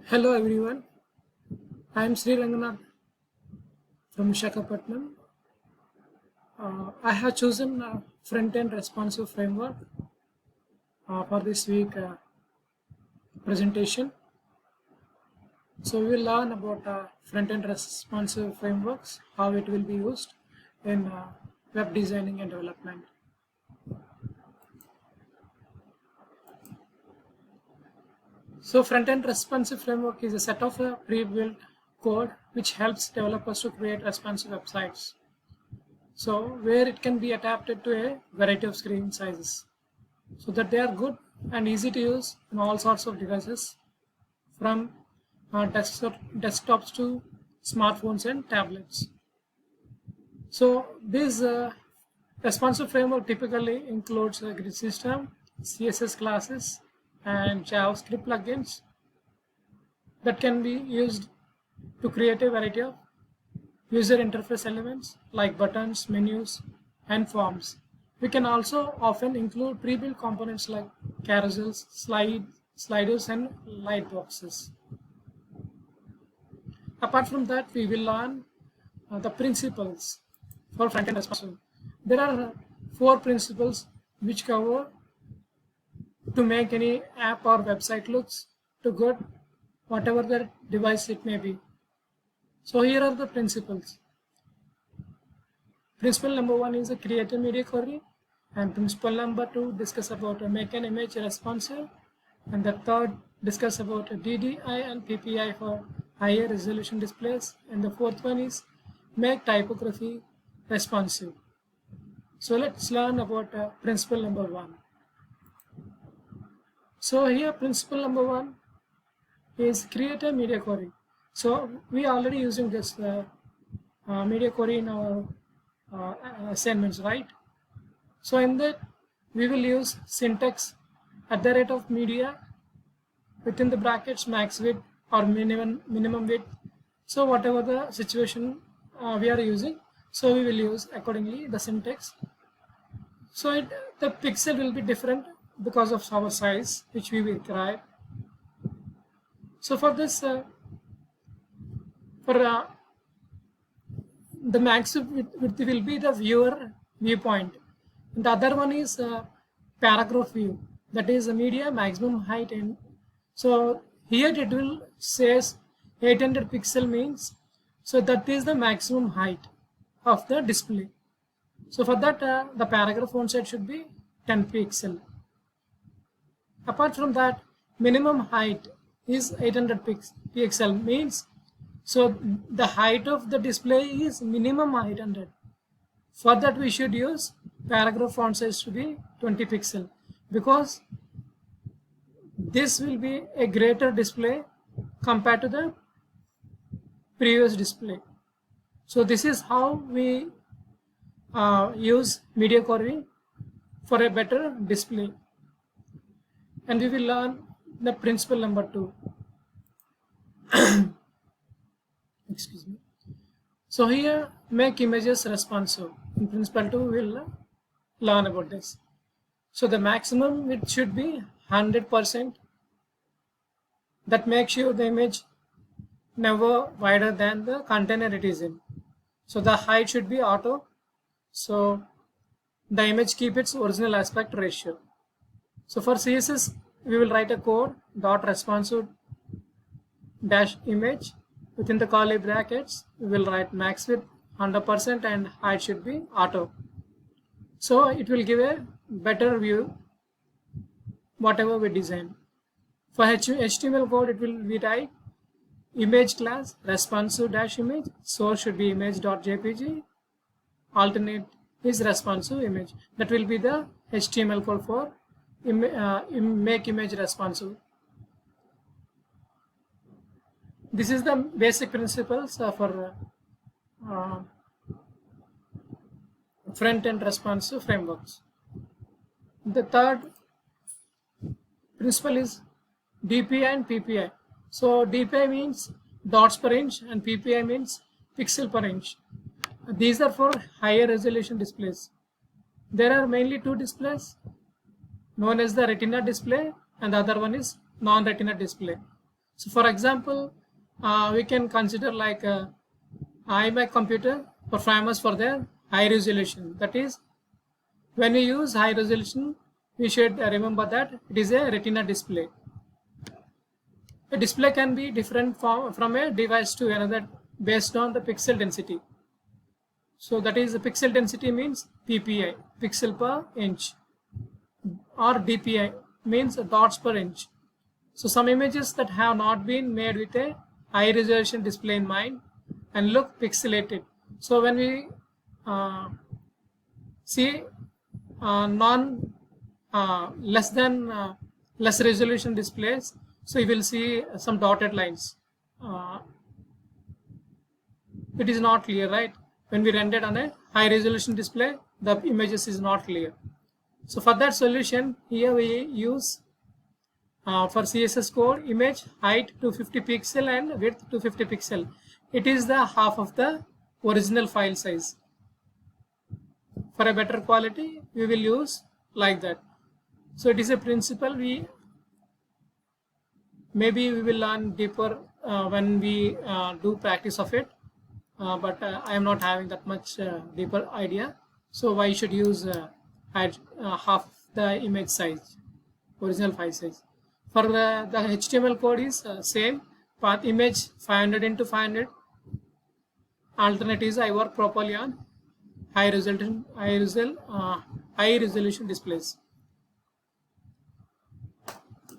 Hello everyone, I am Sri Ranganath from Visakhapatnam. I have chosen Frontend Responsive Framework for this week presentation. So we will learn about Frontend Responsive Frameworks, how it will be used in web designing and development. So Frontend Responsive Framework is a set of pre-built code which helps developers to create responsive websites. So where it can be adapted to a variety of screen sizes so that they are good and easy to use on all sorts of devices from desktops to smartphones and tablets. So this responsive framework typically includes a grid system, CSS classes, and JavaScript plugins that can be used to create a variety of user interface elements like buttons, menus, and forms. We can also often include pre-built components like carousels, sliders, and lightboxes. Apart from that, we will learn the principles for front-end responsive. There are 4 principles which cover to make any app or website looks to good, whatever the device it may be. So here are the principles. Principle number 1 is a create a media query, and principle number 2 discuss about make an image responsive, and the third discuss about DDI and PPI for higher resolution displays, and the fourth one is make typography responsive. So let's learn about principle number 1. So here principle number 1 is create a media query. So we are already using this media query in our assignments, right? So in that we will use syntax @ media within the brackets max width or minimum width. So whatever the situation we are using, so we will use accordingly the syntax. So the pixel will be different because of our size which we will require. So for this the max width will be the viewer viewpoint. The other one is paragraph view, that is the media maximum height. And so here it will says 800 pixel means, so that is the maximum height of the display. So for that the paragraph font size should be 10 pixel. Apart from that, minimum height is 800 pixel means, so the height of the display is minimum 800. For that we should use paragraph font size to be 20 pixel, because this will be a greater display compared to the previous display. So this is how we use media query for a better display. And we will learn the principle number 2. Excuse me. So here make images responsive. In principle 2 we will learn about this. So the maximum width should be 100%. That makes sure the image never wider than the container it is in. So the height should be auto. So the image keep its original aspect ratio. So for CSS we will write a code .responsive dash image. Within the curly brackets we will write max width 100% and height should be auto. So it will give a better view whatever we design. For HTML code it will be type image class responsive dash image, source should be image.jpg, alternate is responsive image. That will be the HTML code for make image responsive. This is the basic principles for front-end responsive frameworks. The third principle is DPI and PPI. So DPI means dots per inch and PPI means pixel per inch. These are for higher resolution displays. There are mainly 2 displays, known as the retina display and the other one is non-retina display. So for example, we can consider like iMac computer performance for their high resolution. That is, when we use high resolution, we should remember that it is a retina display. A display can be different from a device to another based on the pixel density. So that is, the pixel density means PPI, pixel per inch, or DPI means dots per inch. So some images that have not been made with a high resolution display in mind and look pixelated. So when we see non less resolution displays, so you will see some dotted lines. It is not clear, right? When we render on a high resolution display, the images is not clear. So for that solution, here we use for CSS code image height 250 pixel and width 250 pixel. It is the half of the original file size. For a better quality, we will use like that. So it is a principle maybe we will learn deeper when we do practice of it. But I am not having that much deeper idea. So I should use half the image size, original file size. For the HTML code is same, path image 500 into 500. Alternatives I work properly on high resolution displays.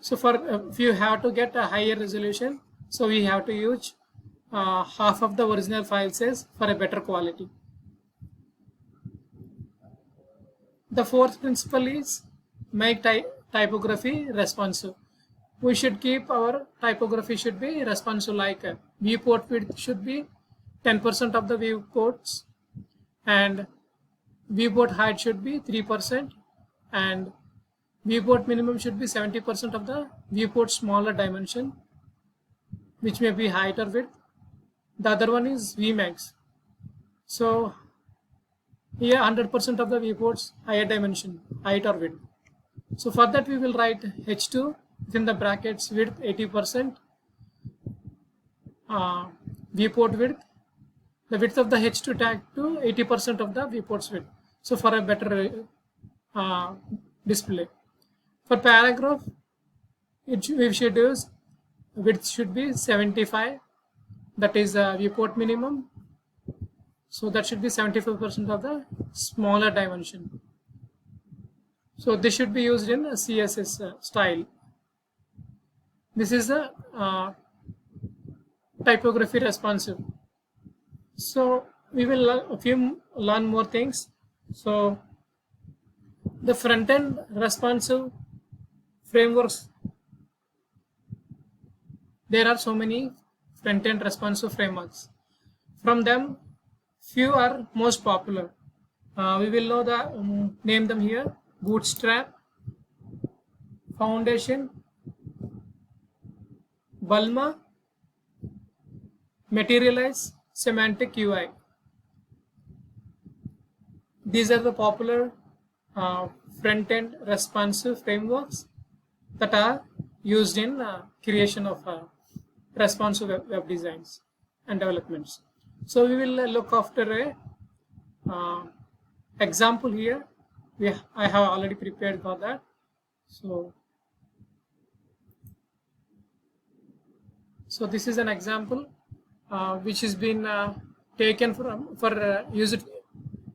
So for if you have to get a higher resolution, so we have to use half of the original file size for a better quality. The fourth principle is make typography responsive. We should keep our typography should be responsive, like viewport width should be 10% of the viewports, and viewport height should be 3%, and viewport minimum should be 70% of the viewport smaller dimension, which may be height or width. The other one is Vmax. So here 100% of the viewports higher dimension, height or width. So for that we will write H2 within the brackets width 80%, viewport width, the width of the H2 tag to 80% of the viewport's width. So for a better display. For paragraph, we should use width should be 75. That is viewport minimum. So that should be 75% of the smaller dimension. So this should be used in a CSS style. This is the typography responsive. So we will learn more things. So the front-end responsive frameworks, there are so many front-end responsive frameworks. From them, few are most popular. We will know the name them here: BootStrap, Foundation, Bulma, Materialize, Semantic UI. These are the popular front-end responsive frameworks that are used in creation of responsive web designs and developments. So we will look after a example here. I have already prepared for that. So this is an example which has been taken for use.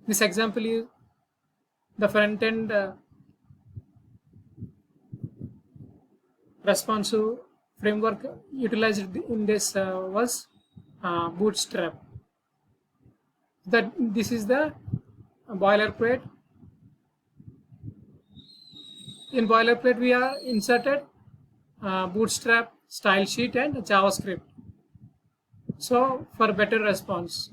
This example is the front end responsive framework utilized in this was BootStrap. This is the boilerplate. In boilerplate, we are inserted BootStrap, style sheet, and JavaScript. So for better response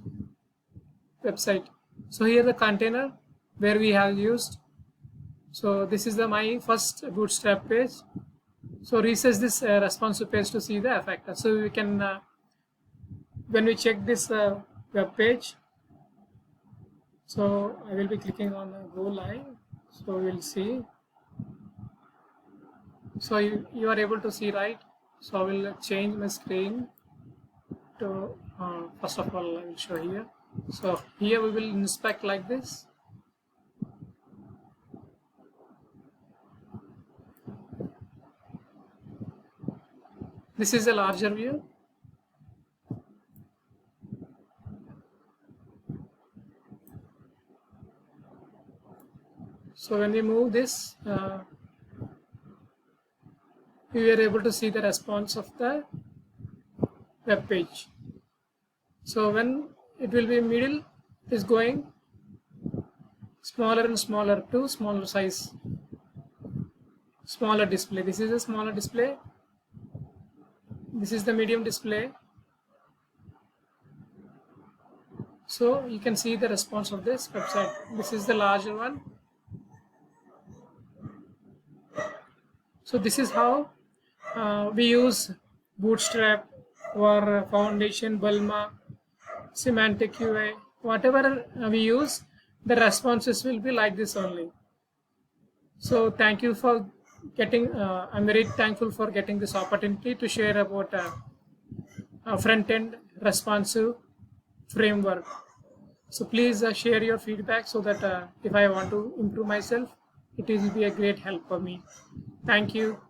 website. So here the container where we have used. So this is my first BootStrap page. So recess this responsive page to see the effect. So we can when we check this web page. So I will be clicking on go live. So we'll see. So you are able to see, right? So I will change my screen to first of all I will show here. So here we will inspect like this. This is a larger view. So when we move this, we were able to see the response of the web page. So when it will be middle, it is going smaller and smaller to smaller size, smaller display. This is a smaller display. This is the medium display. So you can see the response of this website. This is the larger one. So this is how we use BootStrap or Foundation, Bulma, Semantic UI, whatever we use, the responses will be like this only. So thank you for getting, I'm very thankful for getting this opportunity to share about front-end responsive framework. So please share your feedback so that if I want to improve myself, it will be a great help for me. Thank you.